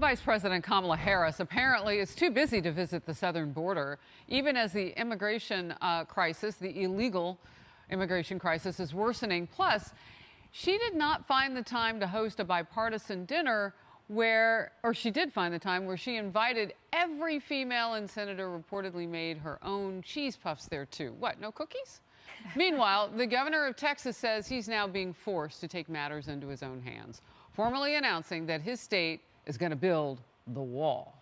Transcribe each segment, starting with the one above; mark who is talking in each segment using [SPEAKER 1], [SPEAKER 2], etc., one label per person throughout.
[SPEAKER 1] Vice President Kamala Harris apparently is too busy to visit the southern border, even as the immigration crisis, the illegal immigration crisis, is worsening. Plus, she did not find the time to host a bipartisan dinner or she did find the time where she invited every female and senator reportedly made her own cheese puffs there too. What, no cookies? Meanwhile, the governor of Texas says he's now being forced to take matters into his own hands, formally announcing that his state is going to build the wall.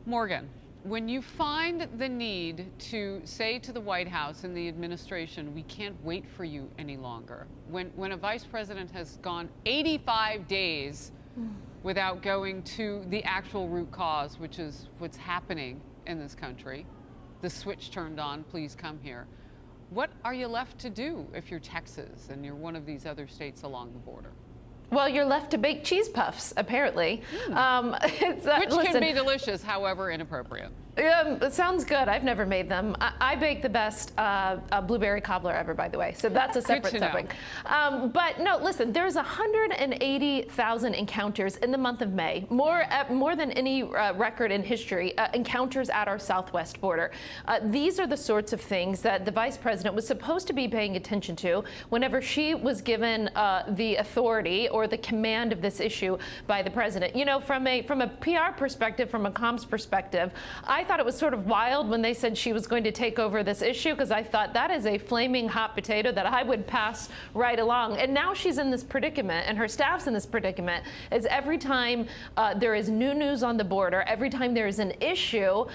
[SPEAKER 1] Morgan, when you find the need to say to the White House and the administration, we can't wait for you any longer, when a vice president has gone 85 days without going to the actual root cause, which is what's happening in this country, the switch turned on, please come here. What are you left to do if you're Texas and you're one of these other states along the border?
[SPEAKER 2] Well, you're left to bake cheese puffs, apparently.
[SPEAKER 1] Which can be delicious, however inappropriate.
[SPEAKER 2] It sounds good. I've never made them. I bake the best blueberry cobbler ever, by the way. So that's a separate topic. But no, listen, there's 180,000 encounters in the month of May, more than any record in history, encounters at our southwest border. These are the sorts of things that the vice president was supposed to be paying attention to whenever she was given the authority or the command of this issue by the president. You know, from a PR perspective, from a comms perspective, I thought it was sort of wild when they said she was going to take over this issue, because I thought that is a flaming hot potato that I would pass right along. And now she's in this predicament, and her staff's in this predicament, is every time there is new news on the border, every time there is an issue,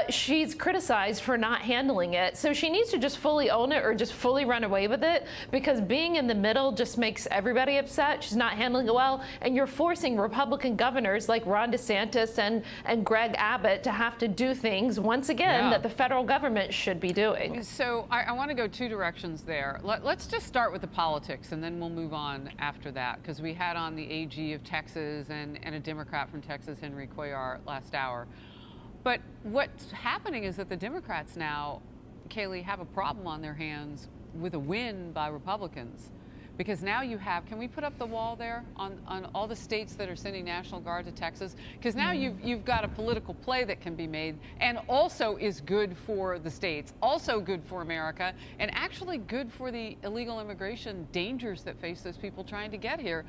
[SPEAKER 2] she's criticized for not handling it. So she needs to just fully own it or just fully run away with it, because being in the middle just makes everybody upset. She's not handling it well, and you're forcing Republican governors like Ron DeSantis and Greg Abbott to have to do things once again that the federal government should be doing.
[SPEAKER 1] So I want to go two directions there. Let's just start with the politics, and then we'll move on after that, because we had on the AG of Texas and a Democrat from Texas, Henry Cuellar, last hour. But what's happening is that the Democrats now, Kaylee, have a problem on their hands with a win by Republicans. Because now you have, can we put up the wall there on all the states that are sending National Guard to Texas? Because now you've got a political play that can be made, and also is good for the states, also good for America, and actually good for the illegal immigration dangers that face those people trying to get here.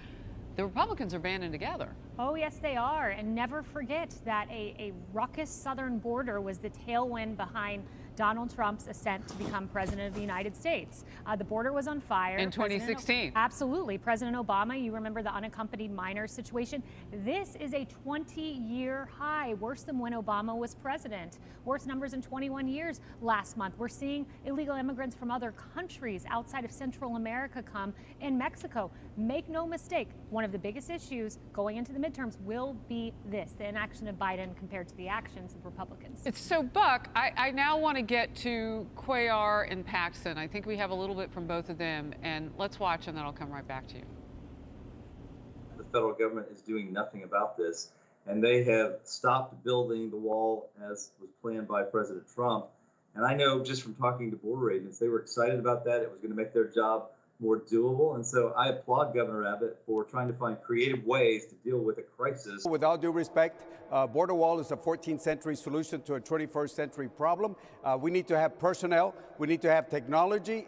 [SPEAKER 1] The Republicans are banding together.
[SPEAKER 3] Oh, yes, they are. And never forget that a ruckus southern border was the tailwind behind Donald Trump's ascent to become president of the United States. The border was on fire.
[SPEAKER 1] In 2016.
[SPEAKER 3] Absolutely. President Obama, you remember the unaccompanied minor situation. This is a 20-year high, worse than when Obama was president. Worst numbers in 21 years last month. We're seeing illegal immigrants from other countries outside of Central America come in Mexico. Make no mistake, one of the biggest issues going into the midterms will be this, the inaction of Biden compared to the actions of Republicans.
[SPEAKER 1] It's so, Buck, I now want to get to Cuellar and Paxton. I think we have a little bit from both of them, and let's watch, and then I'll come right back to you.
[SPEAKER 4] The federal government is doing nothing about this, and they have stopped building the wall as was planned by President Trump. And I know just from talking to border agents, they were excited about that. It was going to make their job more doable. And so I applaud Governor Abbott for trying to find creative ways to deal with a crisis.
[SPEAKER 5] With all due respect, border wall is a 14th century solution to a 21st century problem. We need to have personnel. We need to have technology.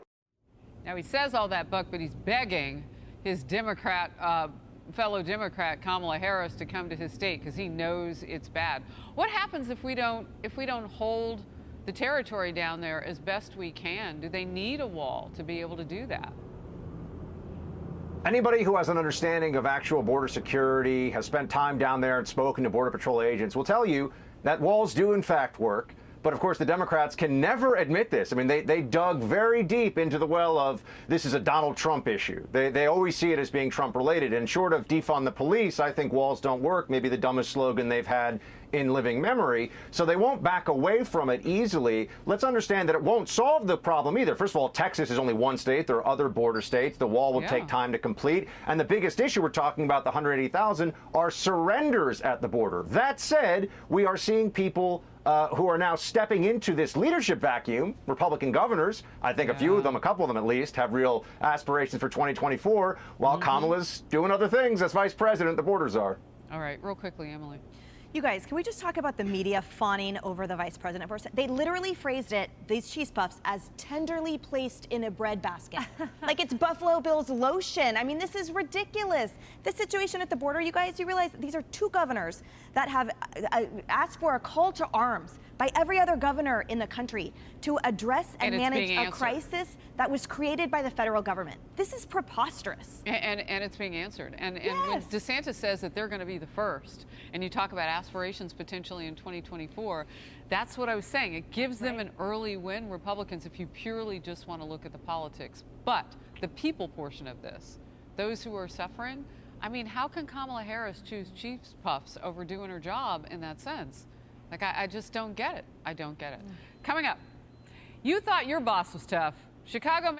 [SPEAKER 1] Now, he says all that, Buck, but he's begging his fellow Democrat Kamala Harris to come to his state because he knows it's bad. What happens if we don't hold the territory down there as best we can? Do they need a wall to be able to do that?
[SPEAKER 6] Anybody who has an understanding of actual border security, has spent time down there and spoken to Border Patrol agents, will tell you that walls do in fact work. But of course, the Democrats can never admit this. I mean, they dug very deep into the well of this is a Donald Trump issue. They always see it as being Trump related. And short of defund the police, I think walls don't work, maybe the dumbest slogan they've had in living memory. So they won't back away from it easily. Let's understand that it won't solve the problem either. First of all, Texas is only one state. There are other border states. The wall will take time to complete. And the biggest issue we're talking about, the 180,000, are surrenders at the border. That said, we are seeing people who are now stepping into this leadership vacuum. Republican governors, I think a few of them, a couple of them at least, have real aspirations for 2024, while Kamala's doing other things as vice president, the borders are.
[SPEAKER 1] All right, real quickly, Emily.
[SPEAKER 7] You guys, can we just talk about the media fawning over the vice president for a second? They literally phrased it, these cheese puffs, as tenderly placed in a bread basket. Like it's Buffalo Bill's lotion. I mean, this is ridiculous. This situation at the border, you guys, you realize these are two governors that have asked for a call to arms by every other governor in the country to address and manage a crisis that was created by the federal government. This is preposterous.
[SPEAKER 1] And it's being answered. And when DeSantis says that they're going to be the first, and you talk about aspirations potentially in 2024, that's what I was saying. It gives them an early win, Republicans, if you purely just want to look at the politics. But the people portion of this, those who are suffering, I mean, how can Kamala Harris choose cheese puffs over doing her job in that sense? Like, I just don't get it. I don't get it. Coming up, you thought your boss was tough. Chicago